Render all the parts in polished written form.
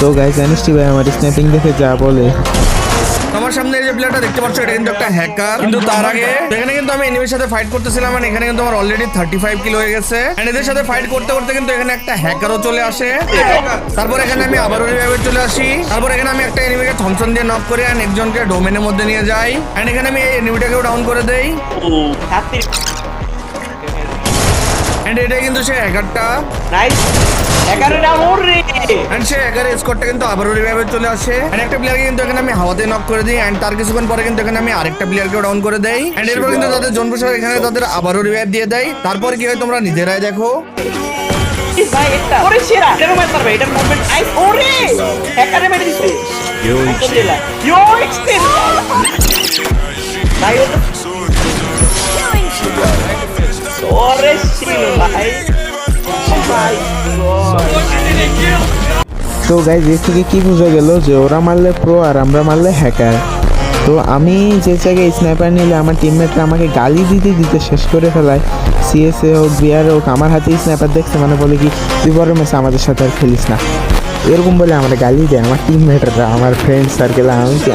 তো guys NST ভাই আমার স্ন্যাপিং দেখে যা বলে। আমার সামনে এই যে প্লেয়ারটা দেখতে পাচ্ছ এটা কিন্তু একটা হ্যাকার, কিন্তু তার আগে এখানে কিন্তু আমি এনিমির সাথে ফাইট করতেছিলাম আর এখানে কিন্তু আমার অলরেডি 35 কিল হয়ে গেছে। এন্ড এদের সাথে ফাইট করতে করতে কিন্তু এখানে একটা হ্যাকারও চলে আসে। তারপর এখানে আমি আবারও রিভাইভে চলে আসি। তারপর এখানে আমি একটা এনিমিকে থমসন দিয়ে নক করি এন্ড একজনকে ডোমেনের মধ্যে নিয়ে যাই। এন্ড এখানে আমি এই এনিমিটাকেও ডাউন করে দেই। এন্ড এটা কিন্তু সে হ্যাকারটা। নাইস একারে ডাউন ওরে এন্ড সে হ্যাকারের স্কোরটা কিন্তু আবারও রিভাইভে চলে আসে। এন্ড একটা প্লেয়ারকে কিন্তু এখানে আমি হাওয়াতে নক করে দিই এন্ড তার কিছুক্ষণ পরে কিন্তু এখানে আমি আরেকটা প্লেয়ারকেও ডাউন করে দেই। এন্ড এরপর কিন্তু তাদের জনপ্রসার এখানে তাদের আবারও রিভাইভ দিয়ে দেয়। তারপর কি হয় তোমরা নিজেরাই দেখো। ভাই একটা ওরে সেরা এটারও মার পারবে এটার মুভমেন্ট নাইস ওরে একারে মেরে দিছে ইয়ো এক্সটেন্ড ভাই ওরে শিল ভাই ভাই তো গাইস এর থেকে কি বোঝা গেল যে ওরা মারলে প্রো আর আমরা মারলে হ্যাকার। তো আমি যে জায়গায় স্নাইপার নিলে আমার টিমমেটরা আমাকে গালি দিতে দিতে শেষ করে ফেলায়। সিএসএ হোক বিআর হোক আমার হাতে স্নাইপার দেখছে মানে বলে কি তুই বড় ম্যাচে আমাদের সাথে আর খেলিস না, এরকম বলে আমার গালি দেয় আমার টিমমেটরা আমার ফ্রেন্ড সার্কেল।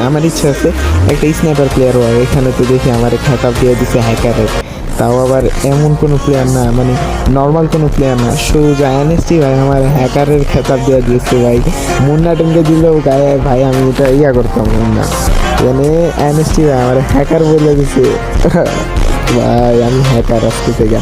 আমার ইচ্ছা আছে একটা স্নাইপার প্লেয়ার হয়, এখানে তো দেখি আমার খেতাব দিয়ে দিচ্ছে হ্যাকারের। তাও আবার এমন কোনো প্লেয়ার না, মানে নর্মাল কোনো প্লেয়ার না, সোজা এনএসটি ভাই আমার হ্যাকারের খেতাব দিয়ে দিয়েছে ভাই। মুন্না টেনকে দিলেও গায়ে ভাই আমি এটা ইয়া করতাম না, মানে এনএসটি ভাই আমার হ্যাকার বলে দিছে ভাই আমি হ্যাকার আজকে থেকে।